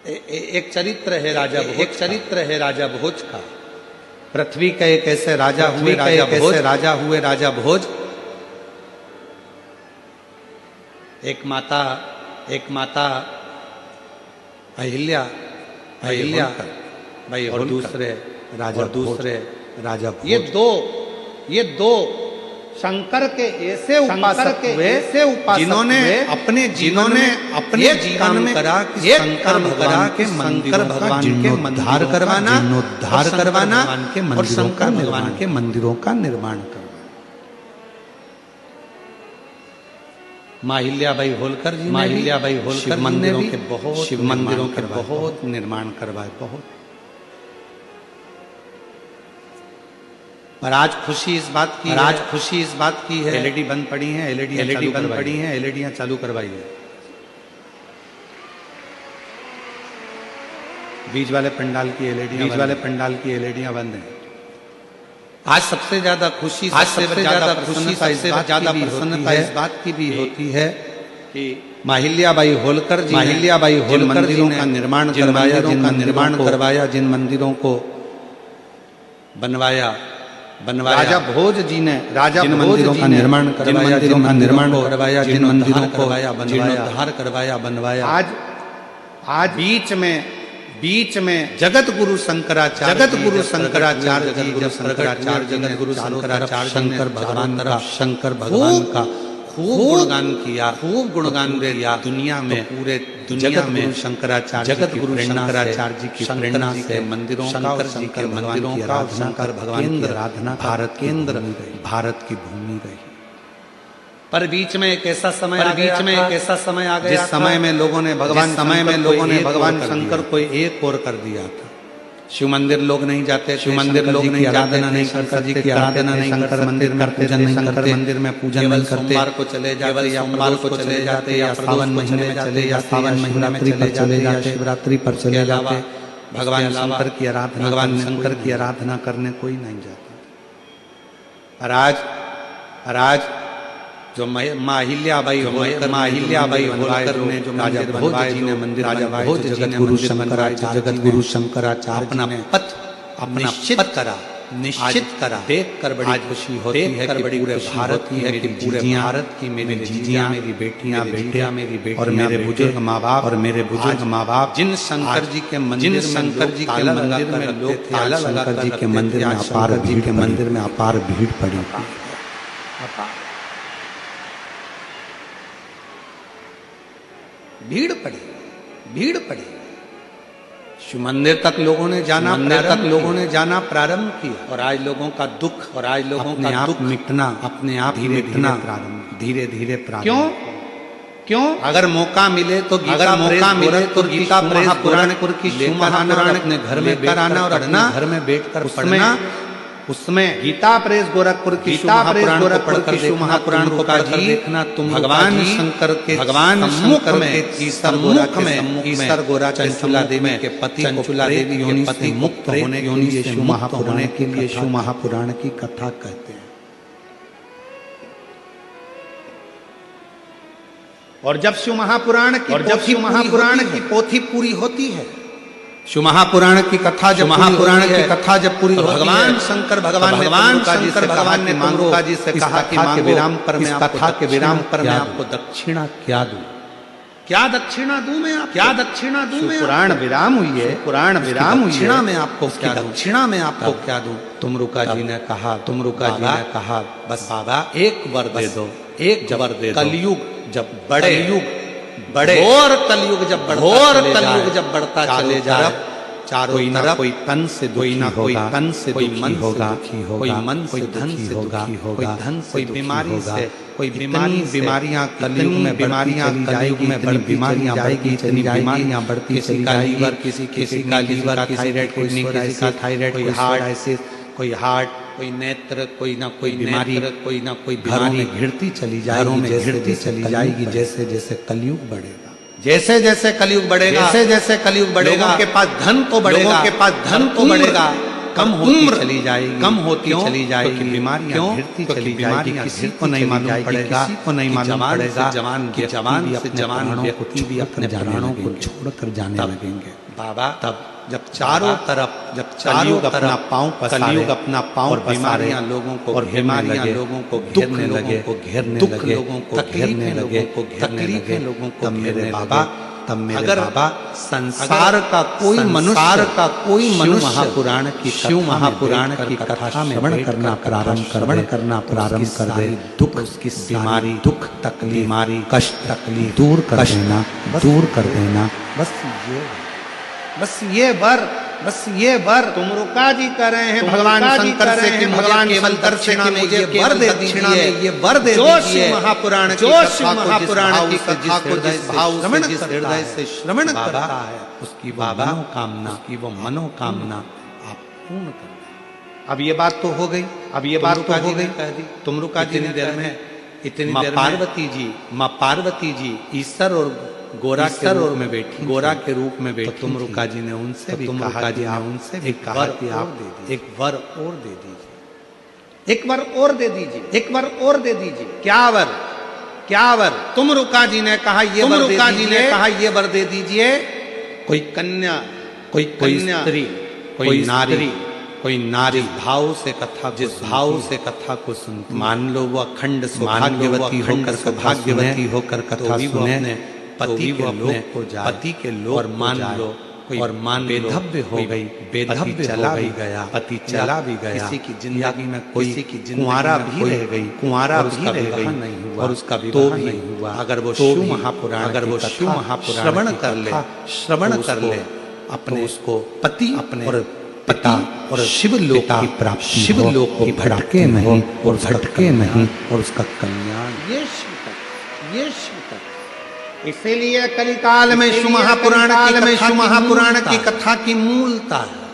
एक चरित्र है राजा, एक चरित्र है राजा भोज का। पृथ्वी का एक ऐसे राजा हुए राजा भोज। एक माता अहिल्या भाई, और दूसरे राजा भोज। ये दो शंकर के ऐसे उपासक हुए जिन्होंने अपने जीवन में करा कि शंकर भगवान के उद्धार करवाना और शंकर भगवान के मंदिरों का निर्माण करवाना। माहिल्याबाई होलकर जी शिव मंदिरों के बहुत निर्माण करवाए, बहुत। और आज खुशी इस बात की है एलईडी बंद पड़ी हैं, एलईडियां चालू करवाई है। बीच वाले पंडाल की एलईडियां बंद हैं। आज सबसे ज्यादा खुशी, सबसे ज्यादा प्रसन्नता इस बात की भी होती है कि माहिल्याबाई होलकर जी मंदिरों का निर्माण करवाया, जिन मंदिरों को बनवाया राजा भोज जी ने जिन मंदिरों का निर्माण करवाया, जिन मंदिरों को जीर्णोद्धार करवाया, बनवाया। आज बीच में जगत गुरु शंकराचार्य शंकर भगवान का खूब गुणगान किया दुनिया में, पूरे दुनिया में जगत गुरु शंकराचार्य जी की प्रेरणा से मंदिरों का शंकर भगवान की आराधना भारत की भूमि रही। पर बीच में एक ऐसा समय आ गया जिस समय में लोगों ने भगवान शंकर को एक और कर दिया था। शिव मंदिर लोग नहीं जाते, लोग नहीं आराधना नहीं करते, जी की आराधना नहीं करते, मंदिर में पूजन नहीं करते, मंदिर में पूजन नहीं करते, सोमवार को चले जाते या सोमवार को चले जाते या सावन महीने में चले या सावन महीना में चले जाते, शिवरात्रि पर चले जाते। भगवान शंकर की आराधना करने कोई नहीं जाता। और आज जो माहिल्याबाई होलकर ने जो राजा भोज जी ने मंदिर जगत गुरु शंकराचार्य अपना पथ निश्चित करा, देख कर बड़ी खुशी होती है कि पूरे भारत की है कि पूरे भारत की मेरी जीजियां, मेरी बेटियां, और मेरे बुजुर्ग माँ बाप जिन शंकर जी के मंदिर में लोग ताला शंकर जी के मंदिर में अपार भीड़ पड़ी। भीड़ पड़ी। शिव मंदिर तक लोगों ने जाना प्रारंभ किया। और आज लोगों का दुख मिटना अपने आप मिटना धीरे धीरे प्रारंभ। क्यों? अगर मौका मिले तो गीता महापुराण की शिव महापुराण अपने घर में आना और अपना घर में बैठकर पढ़ना। उसमें गीता प्रेस गोरखपुर की शिव महापुराण को पढ़कर देखना तुम भगवान शंकर के सम्मुख में ईश्वर गोरा चंचुला देवी के पति योनि से मुक्त होने के लिए शिव महापुराण की कथा कहते हैं। और जब शिव महापुराण की पोथी पूरी होती है, शिव महापुराण की कथा जब पूरी भगवान शंकर भगवान ने मंगरुका जी से कहा कि विराम पर मैं आपको दक्षिणा क्या दूं? क्या दक्षिणा दूं मैं? पुराण विराम हुई है, दक्षिणा में आपको क्या दूं? तुमरुका जी ने कहा बस बाबा एक वर दे दो। कलयुग जब और कलयुग जब बढ़ता चले जाए, चारों तरफ कोई तन से कोई मन होगा, कोई मन से धन से दुखी होगा, कोई बीमारी से कोई बीमारियां कलयुग में बीमारियां जाएगी, इतनी बीमारियां बढ़ती, किसी का लीवर, किसी का थायराइड, किसी का थायराइड, कोई हार्ट, कोई नेत्र, कोई ना कोई बीमारी, कोई ना कोई बीमारी घिरती चली जाएगी जैसे जैसे कलयुग बढ़ेगा। लोगों के पास धन तो बढ़ेगा, कम होती चली जाएगी, कम होती चली जाएगी, बीमारियां घिरती चली जाएगी, किसी को नहीं मालूम पड़ेगा, किसी को नहीं मालूम पड़ेगा, जवान से जवान व्यक्ति भी अपने प्राणों को छोड़कर जाने लगेंगे। बाबा तब जब चारों तरफ अपना पांव पसारे अपना पांव और बीमारियां लोगों को और बीमारियां लोगों को घेरने लगे, दुख लोगों को घेरने लगे, तकलीफें लोगों को घेरने लगे, तब मेरे बाबा संसार का कोई मनुष्य शिव महापुराण की कथा में श्रवण करना प्रारंभ कर दे, दुख उसकी बीमारी दुख तकलीफ कष्ट तकलीफ दूर कर देना। बस ये वर तुमरुका जी कर रहे हैं भगवान शंकर से कि भगवान केवल दक्षिणा में ये वर दे दीजिए, ये वर दे दीजिए। महापुराण की कथा को जिस भाव से जिस हृदय से श्रवण करता है उसकी वो मनोकामना आप पूर्ण करें। अब ये बात तो हो गई, तुमरुका जी ने देर में इतनी देर माँ पार्वती जी ईश्वर और गोरा के रूप में बैठी, तुमरुका जी ने उनसे भी कहा एक वर और दे दीजिए, एक वर और दे दीजिए। क्या वर? तुमरुका जी ने कहा ये वर दे दीजिए। कोई कन्या, कोई स्त्री, कोई नारी भाव से कथा को सुन, मान लो वो अखंड सौभाग्यवती होकर कथा सुने, पति के लोग और मान बेधव्य हो गई, चला भी गया, किसी की जिंदगी में किसी की कुंवारा भी रह गई और उसका विवाह नहीं हुआ। अगर वो शिव महापुराण श्रवण कर ले अपने उसको पति और पिता और शिवलोक की प्राप्ति, शिवलोक की भटके नहीं और उसका कल्याण। ये शिव तत्व इसीलिए कलिकाल में शिव महापुराण की कथा की मूलता है।